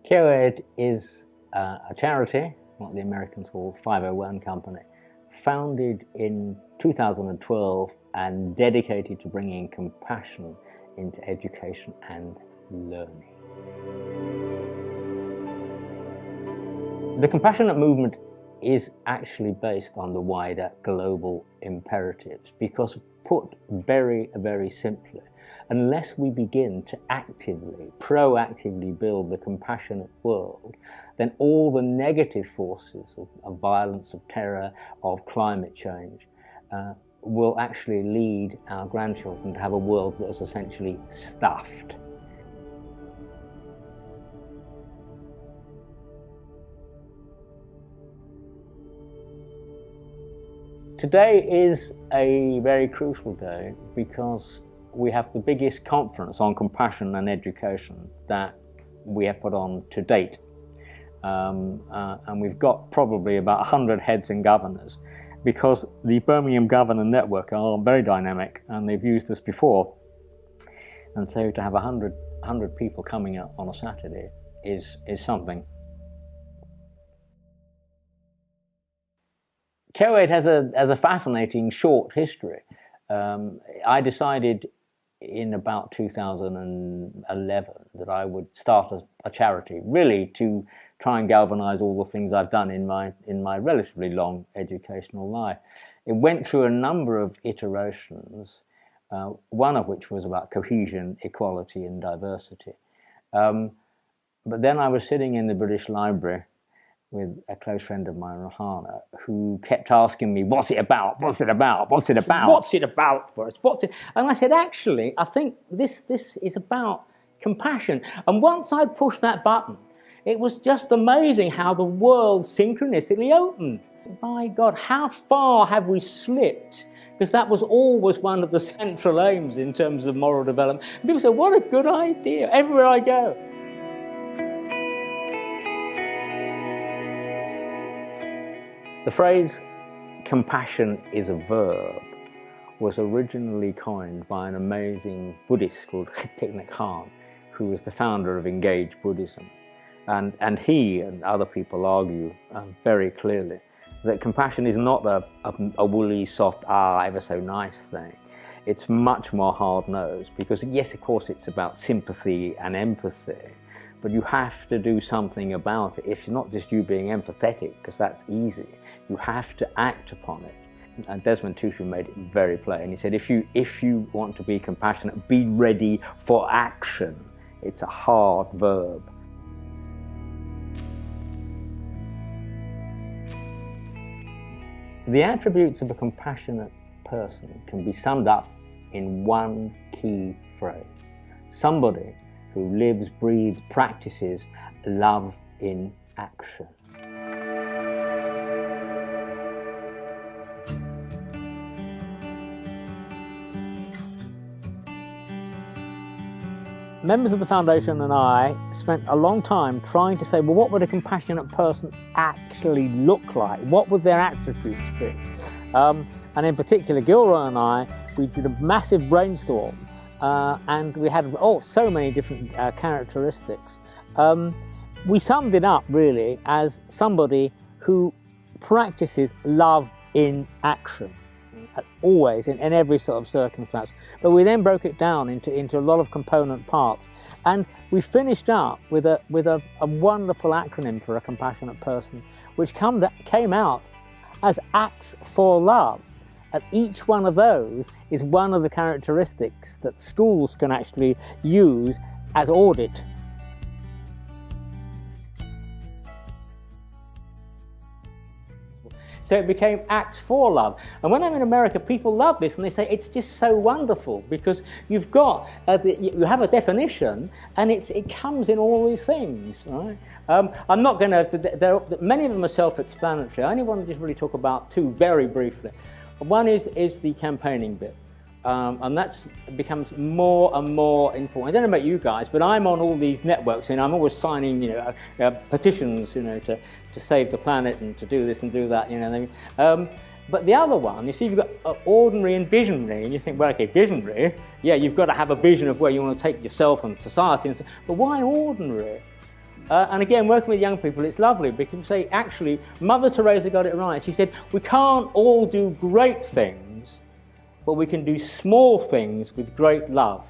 CoED is a charity, what the Americans call 501 company, founded in 2012 and dedicated to bringing compassion into education and learning. The compassionate movement is actually based on the wider global imperatives because, put very, very simply, unless we begin to actively, proactively build the compassionate world, then all the negative forces of violence, of terror, of climate change will actually lead our grandchildren to have a world that is essentially stuffed. Today is a very crucial day because we have the biggest conference on compassion and education that we have put on to date. And we've got probably about 100 heads and governors because the Birmingham Governor Network are very dynamic and they've used us before. And so to have 100 people coming up on a Saturday is something. CoED has a fascinating short history. I decided in about 2011 that I would start a charity, really to try and galvanize all the things I've done in my relatively long educational life. It went through a number of iterations, one of which was about cohesion, equality and diversity. But then I was sitting in the British Library with a close friend of mine, Rahana, who kept asking me, what's it about? What's it about? What's it about? What's it about, Boris? What's it? And I said, actually, I think this is about compassion. And once I pushed that button, it was just amazing how the world synchronistically opened. My God, how far have we slipped? Because that was always one of the central aims in terms of moral development. And people say, what a good idea, everywhere I go. The phrase, compassion is a verb, was originally coined by an amazing Buddhist called Thich Nhat Hanh, who was the founder of Engaged Buddhism. And he and other people argue very clearly that compassion is not a woolly, soft, ever so nice thing. It's much more hard-nosed because, yes, of course, it's about sympathy and empathy, but you have to do something about it. If not just you being empathetic, because that's easy, you have to act upon it. And Desmond Tutu made it very plain. He said, if you want to be compassionate, be ready for action. It's a hard verb. The attributes of a compassionate person can be summed up in one key phrase. Somebody who lives, breathes, practices love in action. Members of the foundation and I spent a long time trying to say, well, what would a compassionate person actually look like? What would their attributes be? And in particular, Gilroy and I, we did a massive brainstorm and we had so many different characteristics. We summed it up really as somebody who practices love in action. Always, in every sort of circumstance. But we then broke it down into a lot of component parts. And we finished up with a wonderful acronym for a compassionate person, which came out as Acts for Love. And each one of those is one of the characteristics that schools can actually use as audit. So it became Acts for Love. And when I'm in America, people love this and they say it's just so wonderful because you've got, you have a definition and it comes in all these things, right? I'm not going to, many of them are self-explanatory. I only want to just really talk about two very briefly. One is the campaigning bit. And that becomes more and more important. I don't know about you guys, but I'm on all these networks and I'm always signing, petitions, to save the planet and to do this and do that, But the other one, you see, you've got ordinary and visionary, and you think, well, okay, visionary, yeah, you've got to have a vision of where you want to take yourself and society, but why ordinary? And again, working with young people, it's lovely because you say, actually, Mother Teresa got it right. She said, we can't all do great things, but we can do small things with great love.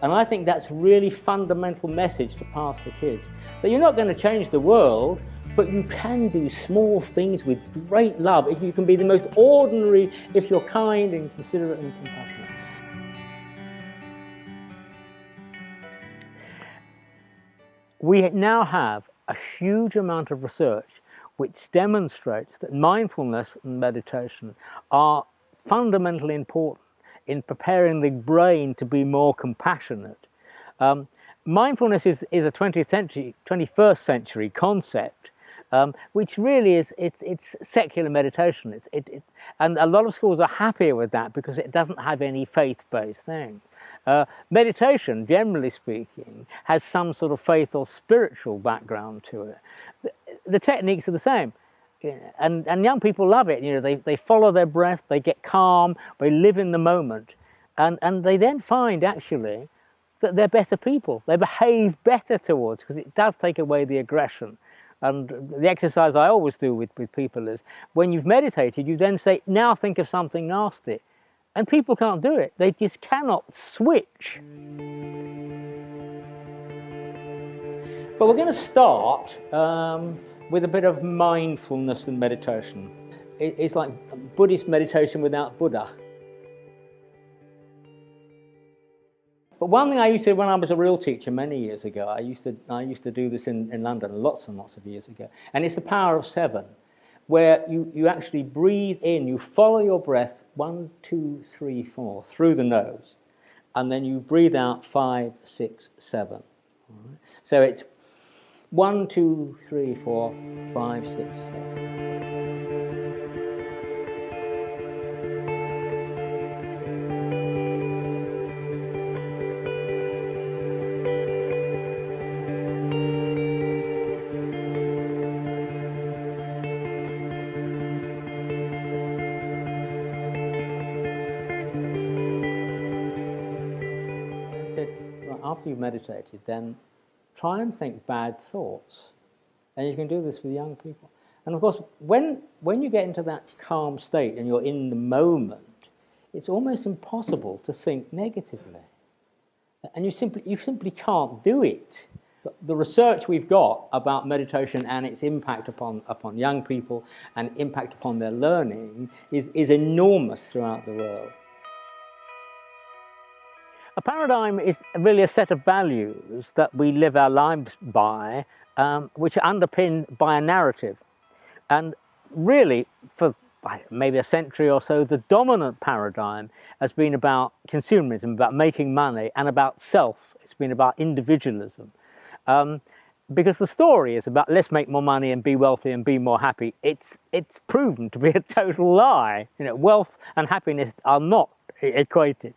And I think that's a really fundamental message to pass to kids. That you're not going to change the world, but you can do small things with great love. If you can be the most ordinary, if you're kind and considerate and compassionate. We now have a huge amount of research which demonstrates that mindfulness and meditation are fundamentally important in preparing the brain to be more compassionate. Mindfulness is a 21st century concept, which really is it's secular meditation. And a lot of schools are happier with that because it doesn't have any faith-based thing. Meditation, generally speaking, has some sort of faith or spiritual background to it. The techniques are the same. And young people love it. You know, they follow their breath, they get calm, they live in the moment, and they then find actually that they're better people. They behave better towards, because it does take away the aggression. And the exercise I always do with people is, when you've meditated, you then say, now think of something nasty. And people can't do it. They just cannot switch. But we're going to start with a bit of mindfulness and meditation. It's like Buddhist meditation without Buddha. But one thing I used to, when I was a real teacher many years ago, I used to do this in London lots and lots of years ago. And it's the power of 7, where you actually breathe in, you follow your breath, 1, 2, 3, 4, through the nose. And then you breathe out 5, 6, 7. All right? So it's 1, 2, 3, 4, 5, 6, 7. After you've meditated, then try and think bad thoughts. And you can do this with young people. And of course, when you get into that calm state and you're in the moment, it's almost impossible to think negatively. And you simply can't do it. The research we've got about meditation and its impact upon young people and impact upon their learning is enormous throughout the world. A paradigm is really a set of values that we live our lives by, which are underpinned by a narrative. And really, for maybe a century or so, the dominant paradigm has been about consumerism, about making money, and about self. It's been about individualism. Because the story is about let's make more money and be wealthy and be more happy. It's proven to be a total lie. You know, wealth and happiness are not equated.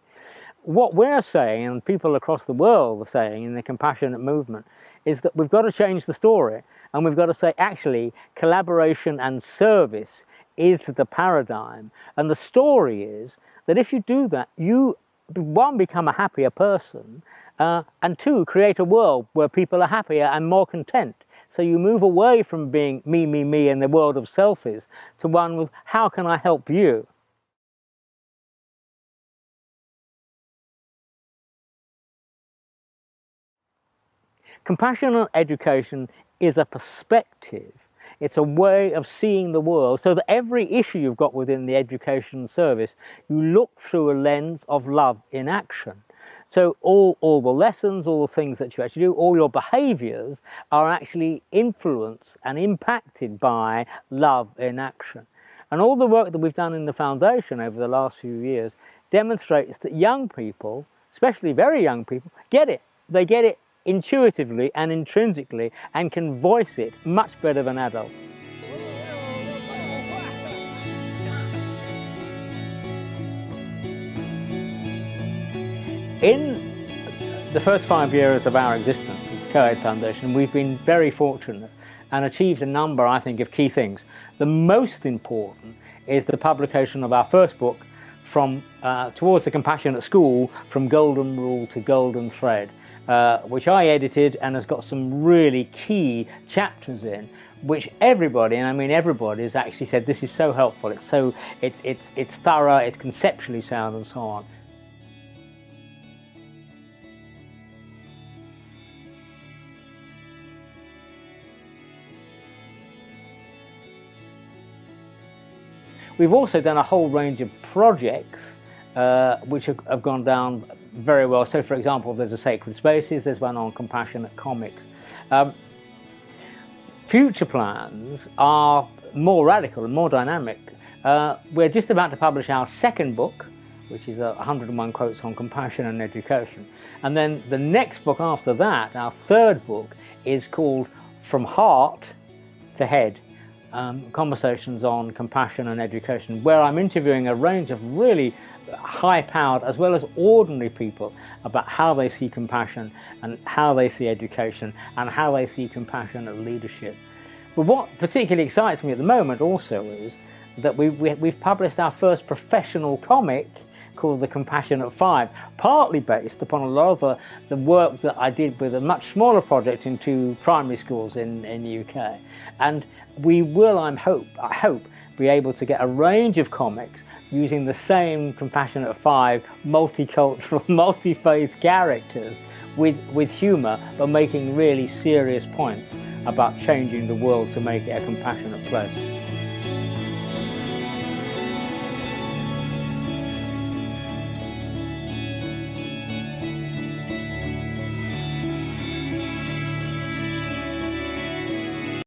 What we're saying, and people across the world are saying in the compassionate movement, is that we've got to change the story, and we've got to say, actually, collaboration and service is the paradigm. And the story is that if you do that, you, 1, become a happier person, and 2, create a world where people are happier and more content. So you move away from being me, me, me, and the world of selfies, to one with, how can I help you? Compassionate education is a perspective. It's a way of seeing the world, so that every issue you've got within the education service, you look through a lens of love in action. So all the lessons, all the things that you actually do, all your behaviours are actually influenced and impacted by love in action. And all the work that we've done in the foundation over the last few years demonstrates that young people, especially very young people, get it. They get it intuitively and intrinsically, and can voice it much better than adults. In the first 5 years of our existence at the CoED Foundation, we've been very fortunate and achieved a number, I think, of key things. The most important is the publication of our first book, from Towards the Compassionate School, From Golden Rule to Golden Thread. which I edited and has got some really key chapters in, which everybody, and I mean everybody, has actually said this is so helpful. It's thorough, it's conceptually sound, and so on. We've also done a whole range of projects which have gone down very well. So, for example, there's a Sacred Spaces, there's one on compassionate comics. Future plans are more radical and more dynamic. We're just about to publish our second book, which is 101 quotes on compassion and education. And then the next book after that, our third book, is called From Heart to Head. Conversations on compassion and education, where I'm interviewing a range of really high-powered as well as ordinary people about how they see compassion and how they see education and how they see compassionate leadership. But what particularly excites me at the moment also is that we've published our first professional comic called The Compassionate Five, partly based upon a lot of the work that I did with a much smaller project in 2 primary schools in the UK. And we will, I hope, be able to get a range of comics using the same Compassionate Five multicultural, multi-faith characters with humour, but making really serious points about changing the world to make it a compassionate place.